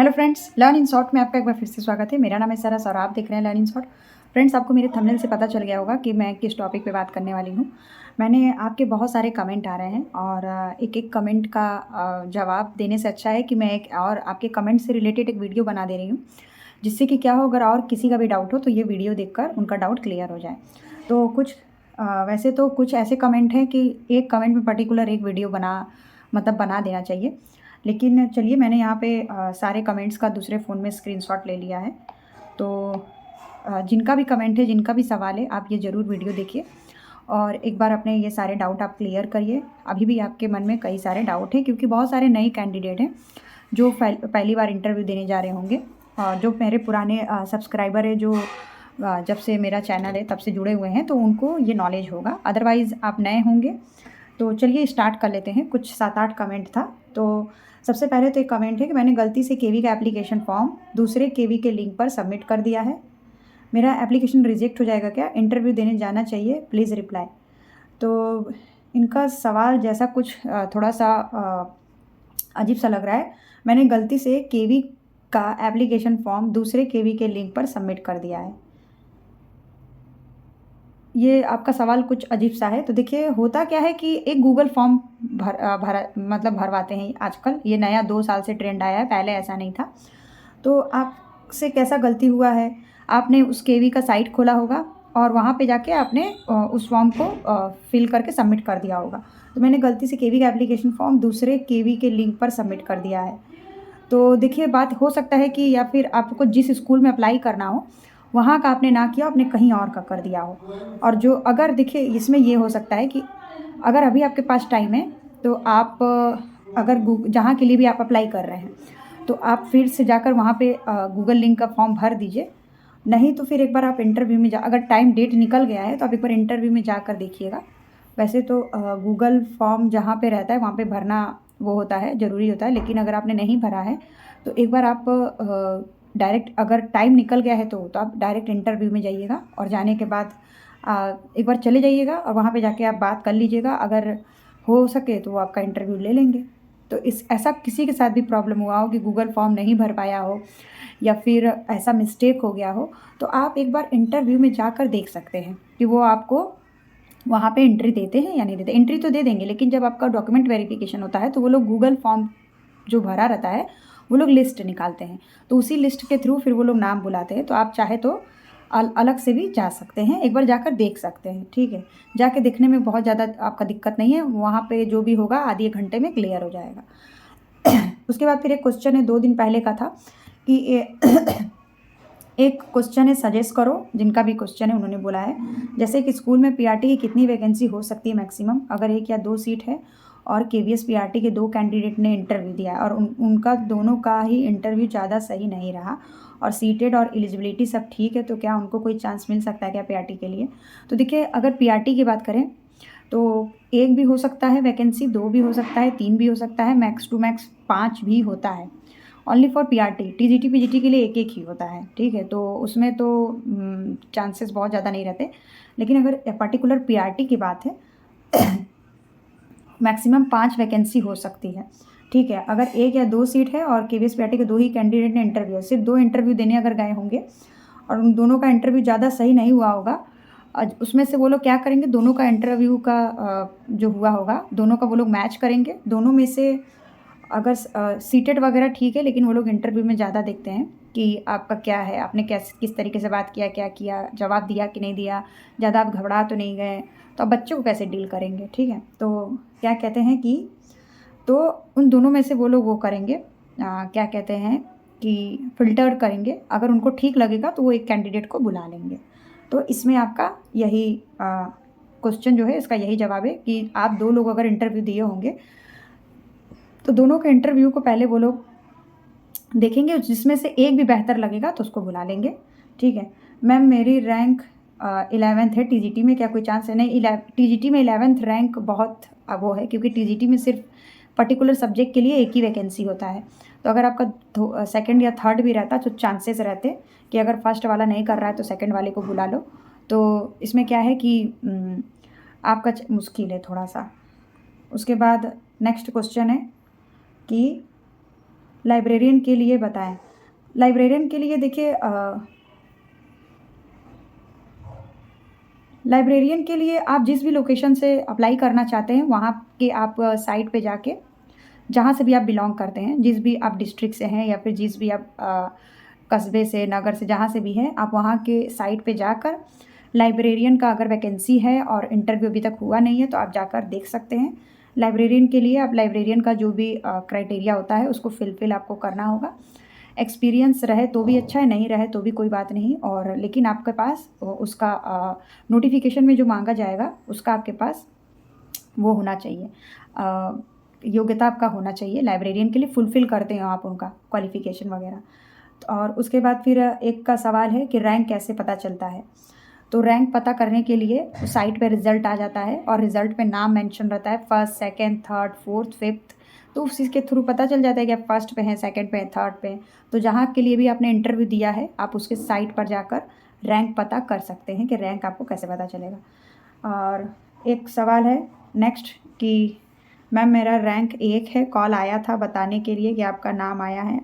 Hello friends, learn in short में आपका एक बार फिर से स्वागत है। मेरा नाम है सरस और आप देख रहे हैं लर्न इन शॉर्ट। फ्रेंड्स, आपको मेरे थंबनेल से पता चल गया होगा कि मैं किस टॉपिक पे बात करने वाली हूँ। मैंने आपके बहुत सारे कमेंट आ रहे हैं और एक-एक कमेंट का जवाब देने से अच्छा है कि मैं एक और आपके कमेंट से रिलेटेड एक वीडियो बना दे रही हूँ, जिससे कि क्या हो, अगर और किसी का भी डाउट हो तो ये वीडियो देखकर उनका डाउट क्लियर हो जाए। तो वैसे तो कुछ ऐसे कमेंट हैं कि एक कमेंट में पर्टिकुलर एक वीडियो बना देना चाहिए। लेकिन चलिए, मैंने यहाँ पे सारे कमेंट्स का दूसरे फ़ोन में स्क्रीनशॉट ले लिया है। तो जिनका भी कमेंट है, जिनका भी सवाल है, आप ये ज़रूर वीडियो देखिए और एक बार अपने ये सारे डाउट आप क्लियर करिए। अभी भी आपके मन में कई सारे डाउट हैं, क्योंकि बहुत सारे नए कैंडिडेट हैं जो पहली बार इंटरव्यू देने जा रहे होंगे। और जो मेरे पुराने सब्सक्राइबर है, जो जब से मेरा चैनल है तब से जुड़े हुए हैं, तो उनको ये नॉलेज होगा। अदरवाइज़ आप नए होंगे। तो चलिए स्टार्ट कर लेते हैं। कुछ 7-8 कमेंट था। तो सबसे पहले तो एक कमेंट है कि मैंने गलती से केवी का एप्लीकेशन फॉर्म दूसरे केवी के लिंक पर सबमिट कर दिया है। मेरा एप्लीकेशन रिजेक्ट हो जाएगा क्या? इंटरव्यू देने जाना चाहिए, प्लीज़ रिप्लाई। तो इनका सवाल जैसा कुछ थोड़ा-सा अजीब-सा लग रहा है। मैंने गलती से केवी का एप्लीकेशन फॉर्म दूसरे केवी के लिंक पर सबमिट कर दिया है। ये आपका सवाल कुछ अजीब-सा है। तो देखिए, होता क्या है कि एक गूगल फॉर्म भरवाते हैं आजकल। ये नया 2 साल से ट्रेंड आया है, पहले ऐसा नहीं था। तो आपसे कैसा गलती हुआ है, आपने उस केवी का साइट खोला होगा और वहाँ पे जाके आपने उस फॉर्म को फिल करके सबमिट कर दिया होगा। तो मैंने गलती से केवी का एप्लीकेशन फॉर्म दूसरे केवी के लिंक पर सबमिट कर दिया है। तो देखिए, बात हो सकता है कि या फिर आपको जिस स्कूल में अप्लाई करना हो, वहाँ का आपने ना किया, आपने कहीं और का कर दिया हो। और जो अगर देखिए, इसमें ये हो सकता है कि अगर अभी आपके पास टाइम है, तो आप अगर जहाँ के लिए भी आप अप्लाई कर रहे हैं, तो आप फिर से जाकर वहाँ पे गूगल लिंक का फॉर्म भर दीजिए। नहीं तो फिर एक बार आप इंटरव्यू में अगर टाइम डेट निकल गया है, तो आप एक बार इंटरव्यू में जाकर देखिएगा। वैसे तो गूगल फॉर्म जहाँ पे रहता है, वहाँ पे भरना वो होता है, ज़रूरी होता है। लेकिन अगर आपने नहीं भरा है, तो एक बार आप डायरेक्ट, अगर टाइम निकल गया है तो आप डायरेक्ट इंटरव्यू में जाइएगा और जाने के बाद एक बार चले जाइएगा और वहाँ पे जाके आप बात कर लीजिएगा। अगर हो सके तो वो आपका इंटरव्यू ले लेंगे। तो इस ऐसा किसी के साथ भी प्रॉब्लम हुआ हो कि गूगल फॉर्म नहीं भर पाया हो या फिर ऐसा मिस्टेक हो गया हो, तो आप एक बार इंटरव्यू में जाकर देख सकते हैं कि वो आपको वहाँ पे एंट्री देते हैं या नहीं देते। एंट्री तो दे देंगे, लेकिन जब आपका डॉक्यूमेंट वेरिफिकेशन होता है, तो वो लोग गूगल फॉर्म जो भरा रहता है, वो लोग लिस्ट निकालते हैं। तो उसी लिस्ट के थ्रू फिर वो लोग नाम बुलाते हैं। तो आप चाहे तो अलग से भी जा सकते हैं, एक बार जाकर देख सकते हैं, ठीक है? जाके देखने में बहुत ज़्यादा आपका दिक्कत नहीं है। वहाँ पे जो भी होगा आधे 1 घंटे में क्लियर हो जाएगा। उसके बाद फिर एक क्वेश्चन है, 2 दिन पहले का था कि एक क्वेश्चन है, सजेस्ट करो। जिनका भी क्वेश्चन है उन्होंने बोला है, जैसे कि स्कूल में पीआरटी की कितनी वैकेंसी हो सकती है मैक्सिमम, अगर 1 या 2 सीट है और केवीएस पीआरटी के 2 कैंडिडेट ने इंटरव्यू दिया है और उनका दोनों का ही इंटरव्यू ज़्यादा सही नहीं रहा और सीटेड और एलिजिबिलिटी सब ठीक है, तो क्या उनको कोई चांस मिल सकता है क्या पीआरटी के लिए? तो देखिए, अगर पीआरटी की बात करें तो 1 भी हो सकता है वैकेंसी, 2 भी हो सकता है, 3 भी हो सकता है, मैक्स टू मैक्स 5 भी होता है। Only for PRT. TGT, PGT के लिए 1-1 ही होता है, ठीक है? तो उसमें तो चांसेस बहुत ज़्यादा नहीं रहते। लेकिन अगर पर्टिकुलर पीआरटी की बात है, मैक्सिमम 5 वैकेंसी हो सकती है, ठीक है? अगर 1 या 2 सीट है और केवीएस पीआरटी के 2 ही कैंडिडेट ने इंटरव्यू, सिर्फ 2 इंटरव्यू देने अगर गए होंगे और उन दोनों का इंटरव्यू ज़्यादा सही नहीं हुआ होगा, उसमें से वो लोग क्या करेंगे, दोनों का इंटरव्यू का जो हुआ होगा, दोनों का वो लोग मैच करेंगे। दोनों में से अगर सीटेड वगैरह ठीक है, लेकिन वो लोग इंटरव्यू में ज़्यादा देखते हैं कि आपका क्या है, आपने कैसे किस तरीके से बात किया, क्या किया, जवाब दिया कि नहीं दिया, ज़्यादा आप घबरा तो नहीं गए, तो आप बच्चों को कैसे डील करेंगे, ठीक है? तो क्या कहते हैं कि तो उन दोनों में से वो लोग वो करेंगे, क्या कहते हैं कि फ़िल्टर करेंगे। अगर उनको ठीक लगेगा तो वो एक कैंडिडेट को बुला लेंगे। तो इसमें आपका यही क्वेश्चन जो है, इसका यही जवाब है कि आप 2 लोग अगर इंटरव्यू दिए होंगे, तो दोनों के इंटरव्यू को पहले वो लोग देखेंगे, जिसमें से एक भी बेहतर लगेगा तो उसको बुला लेंगे, ठीक है? मैम, मेरी रैंक 11th है, टीजीटी में क्या कोई चांस है? नहीं, टीजीटी में 11th रैंक बहुत वो है, क्योंकि टीजीटी में सिर्फ पर्टिकुलर सब्जेक्ट के लिए 1 ही वैकेंसी होता है। तो अगर आपका सेकंड या थर्ड भी रहता तो चांसेस रहते कि अगर फर्स्ट वाला नहीं कर रहा है तो सेकंड वाले को बुला लो। तो इसमें क्या है कि आपका मुश्किल है थोड़ा-सा। उसके बाद नेक्स्ट क्वेश्चन है कि लाइब्रेरियन के लिए बताएं। लाइब्रेरियन के लिए देखिए लाइब्रेरियन के लिए आप जिस भी लोकेशन से अप्लाई करना चाहते हैं वहाँ के आप साइट पे जाके, जहाँ से भी आप बिलोंग करते हैं, जिस भी आप डिस्ट्रिक्ट से हैं या फिर जिस भी आप कस्बे से, नगर से, जहाँ से भी हैं, आप वहाँ के साइट पे जाकर लाइब्रेरियन का अगर वैकेंसी है और इंटरव्यू अभी तक हुआ नहीं है तो आप जाकर देख सकते हैं। लाइब्रेरियन के लिए आप लाइब्रेरियन का जो भी क्राइटेरिया होता है उसको फिल आपको करना होगा। एक्सपीरियंस रहे तो भी अच्छा है, नहीं रहे तो भी कोई बात नहीं, और लेकिन आपके पास उसका नोटिफिकेशन में जो मांगा जाएगा उसका आपके पास वो होना चाहिए, योग्यता आपका होना चाहिए। लाइब्रेरियन के लिए फुलफ़िल करते हो आप उनका क्वालिफ़िकेशन वगैरह। और उसके बाद फिर एक का सवाल है कि रैंक कैसे पता चलता है। तो रैंक पता करने के लिए साइट पे रिज़ल्ट आ जाता है और रिज़ल्ट पे नाम मेंशन रहता है, first, second, third, fourth, fifth. तो उसी के थ्रू पता चल जाता है कि आप फर्स्ट पे हैं, सेकंड पे हैं, थर्ड पे हैं। तो जहाँ के लिए भी आपने इंटरव्यू दिया है आप उसके साइट पर जाकर रैंक पता कर सकते हैं कि रैंक आपको कैसे पता चलेगा। और एक सवाल है नेक्स्ट कि मैम मेरा रैंक 1 है, कॉल आया था बताने के लिए कि आपका नाम आया है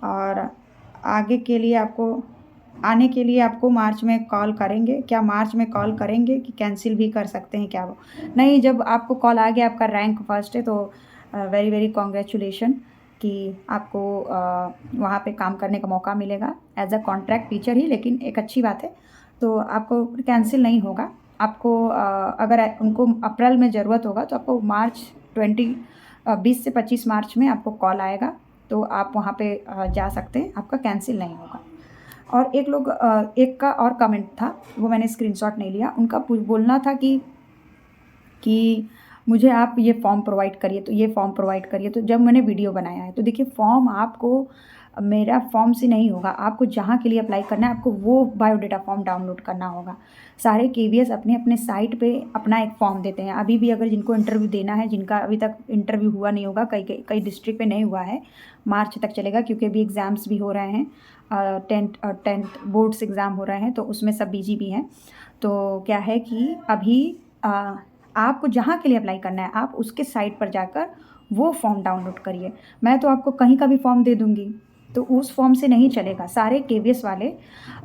और आगे के लिए आपको आने के लिए आपको मार्च में कॉल करेंगे। क्या मार्च में कॉल करेंगे कि कैंसिल भी कर सकते हैं क्या वो? नहीं, जब आपको कॉल आ गया, आपका रैंक फर्स्ट है, तो वेरी वेरी कॉन्ग्रेचुलेशन कि आपको वहाँ पे काम करने का मौका मिलेगा एज अ कॉन्ट्रैक्ट टीचर ही, लेकिन एक अच्छी बात है। तो आपको कैंसिल नहीं होगा। आपको अगर उनको अप्रैल में ज़रूरत होगा तो आपको मार्च 20 से 25 मार्च में आपको कॉल आएगा, तो आप वहाँ पे जा सकते हैं, आपका कैंसिल नहीं होगा। और एक का और कमेंट था, वो मैंने स्क्रीनशॉट नहीं लिया। उनका बोलना था कि मुझे आप ये फॉर्म प्रोवाइड करिए, तो ये फॉर्म प्रोवाइड करिए। तो जब मैंने वीडियो बनाया है तो देखिए फॉर्म आपको मेरा फॉर्म से नहीं होगा, आपको जहाँ के लिए अप्लाई करना है आपको वो बायोडाटा फॉर्म डाउनलोड करना होगा। सारे केवीएस अपने अपने साइट पे अपना एक फॉर्म देते हैं। अभी भी अगर जिनको इंटरव्यू देना है, जिनका अभी तक इंटरव्यू हुआ नहीं होगा, कई डिस्ट्रिक्ट पे नहीं हुआ है, मार्च तक चलेगा क्योंकि अभी एग्ज़ाम्स भी हो रहे हैं, टेंथ बोर्ड्स एग्ज़ाम हो रहे हैं, तो उसमें सब बिजी भी हैं। तो क्या है कि अभी आपको जहाँ के लिए अप्लाई करना है आप उसके साइट पर जाकर वो फॉर्म डाउनलोड करिए। मैं तो आपको कहीं का भी फॉर्म दे दूँगी, तो उस फॉर्म से नहीं चलेगा। सारे केवीएस वाले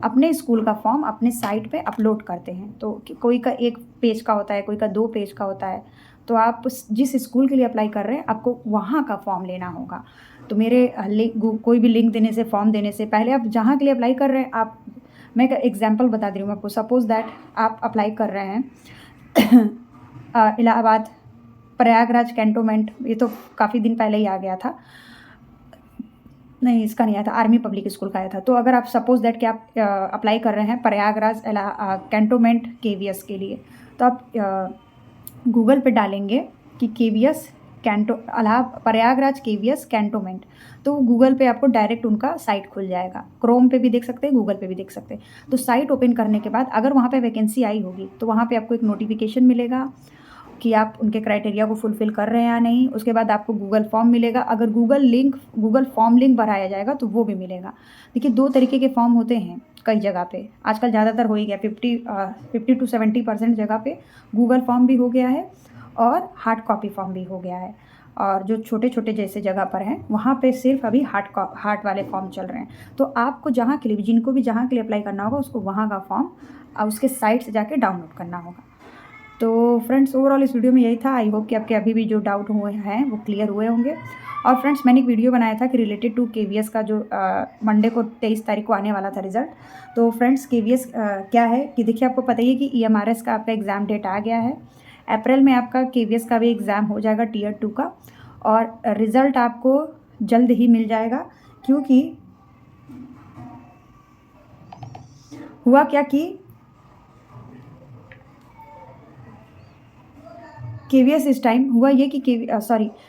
अपने स्कूल का फॉर्म अपने साइट पे अपलोड करते हैं, तो कोई का 1 पेज का होता है, कोई का 2 पेज का होता है। तो आप जिस स्कूल के लिए अप्लाई कर रहे हैं आपको वहाँ का फॉर्म लेना होगा। तो मेरे कोई भी लिंक देने से, फॉर्म देने से पहले आप जहाँ के लिए अप्लाई कर रहे हैं, आप मैं एक एग्जांपल बता दे रही हूँ आपको। सपोज़ दैट आप अप्लाई कर रहे हैं इलाहाबाद प्रयागराज कैंटोनमेंट, ये तो काफ़ी दिन पहले ही आ गया था, नहीं इसका नहीं आया था, आर्मी पब्लिक स्कूल का आया था। तो अगर आप सपोज़ दैट कि आप अप्लाई कर रहे हैं प्रयागराज कैंटोनमेंट केवीएस के लिए, तो आप गूगल पे डालेंगे कि केवीएस प्रयागराज केवीएस कैंटोनमेंट, तो गूगल पे आपको डायरेक्ट उनका साइट खुल जाएगा। क्रोम पे भी देख सकते हैं, गूगल पे भी देख सकते हैं। तो साइट ओपन करने के बाद अगर वहाँ पे वैकेंसी आई होगी तो वहाँ पे आपको एक नोटिफिकेशन मिलेगा कि आप उनके क्राइटेरिया को फुलफ़िल कर रहे हैं या नहीं। उसके बाद आपको गूगल फॉर्म मिलेगा, अगर गूगल फॉर्म लिंक भराया जाएगा तो वो भी मिलेगा। देखिए 2 तरीके के फॉर्म होते हैं कई जगह पे, आजकल ज़्यादातर हो ही गया, 50 to 70% जगह पे गूगल फॉर्म भी हो गया है और हार्ड कॉपी फॉर्म भी हो गया है। और जो छोटे-छोटे जैसे जगह पर हैं वहाँ पे सिर्फ अभी हार्ड वाले फॉर्म चल रहे हैं। तो आपको जहाँ के लिए भी, जिनको भी जहाँ के लिए अप्लाई करना होगा उसको वहाँ का फॉर्म उसके साइट से जाके डाउनलोड करना होगा। तो फ्रेंड्स ओवरऑल इस वीडियो में यही था। आई होप कि आपके अभी भी जो डाउट हुए हैं वो क्लियर हुए होंगे। और फ्रेंड्स मैंने एक वीडियो बनाया था कि रिलेटेड टू केवीएस का जो मंडे को 23 तारीख को आने वाला था रिज़ल्ट। तो फ्रेंड्स केवीएस क्या है कि देखिए आपको पता ही है कि ईएमआरएस का आपका एग्ज़ाम डेट आ गया है। अप्रैल में आपका केवीएस का भी एग्ज़ाम हो जाएगा टियर 2 का, और रिज़ल्ट आपको जल्द ही मिल जाएगा। क्योंकि हुआ क्या कि केवीएस इस टाइम हुआ ये कि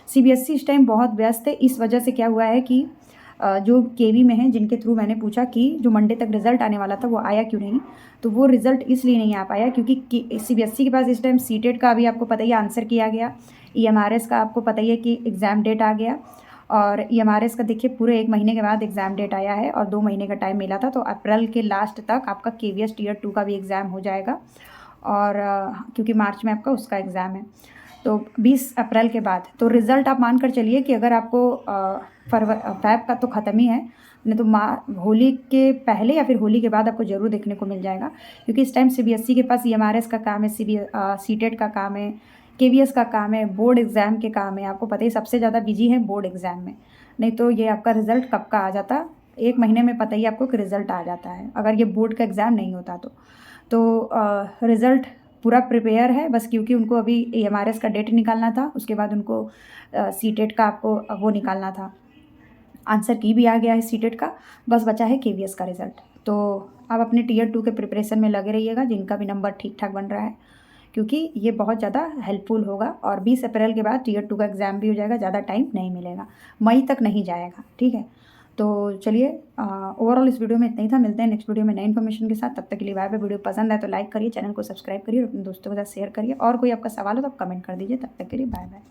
सीबीएसई इस टाइम बहुत व्यस्त है। इस वजह से क्या हुआ है कि जो केवी में हैं जिनके थ्रू मैंने पूछा कि जो मंडे तक रिज़ल्ट आने वाला था वो आया क्यों नहीं, तो वो रिज़ल्ट इसलिए नहीं आ पाया क्योंकि सीबीएसई के पास इस टाइम सीटेट का अभी आपको पता ही आंसर किया गया, ईएमआरएस का आपको पता ही है कि एग्ज़ाम डेट आ गया, और ईएमआरएस का देखिए पूरे 1 महीने के बाद एग्ज़ाम डेट आया है और 2 महीने का टाइम मिला था। तो अप्रैल के लास्ट तक आपका केवीएस टियर 2 का भी एग्ज़ाम हो जाएगा, और क्योंकि मार्च में आपका उसका एग्ज़ाम है। तो 20 अप्रैल के बाद तो रिज़ल्ट आप मान कर चलिए कि अगर आपको फ़ैब का तो ख़त्म ही है, नहीं तो होली के पहले या फिर होली के बाद आपको ज़रूर देखने को मिल जाएगा, क्योंकि इस टाइम सीबीएसई के पास ईएमआरएस का काम है, सीटेट का काम है, केवीएस का काम है, बोर्ड एग्ज़ाम के काम है। आपको पता ही सबसे ज़्यादा बिजी है बोर्ड एग्ज़ाम में, नहीं तो ये आपका रिज़ल्ट कब का आ जाता, 1 महीने में पता ही आपको कि रिज़ल्ट आ जाता है, अगर ये बोर्ड का एग्ज़ाम नहीं होता तो रिज़ल्ट पूरा प्रिपेयर है, बस क्योंकि उनको अभी ईएमआरएस का डेट निकालना था, उसके बाद उनको सीटेट का आपको वो निकालना था, आंसर की भी आ गया है सीटेट का, बस बचा है केवीएस का रिज़ल्ट। तो आप अपने टियर 2 के प्रिपरेशन में लगे रहिएगा, जिनका भी नंबर ठीक-ठाक बन रहा है, क्योंकि ये बहुत ज़्यादा हेल्पफुल होगा। और 20 अप्रैल के बाद टियर 2 का एग्ज़ाम भी हो जाएगा, ज़्यादा टाइम नहीं मिलेगा, मई तक नहीं जाएगा, ठीक है। तो चलिए, ओवरऑल इस वीडियो में इतना ही था। मिलते हैं नेक्स्ट वीडियो में नई इन्फॉर्मेशन के साथ, तब तक के लिए बाय बाय। वीडियो पसंद आए तो लाइक करिए, चैनल को सब्सक्राइब करिए और अपने दोस्तों के साथ शेयर करिए, और कोई आपका सवाल हो तो आप कमेंट कर दीजिए। तब तक के लिए बाय बाय।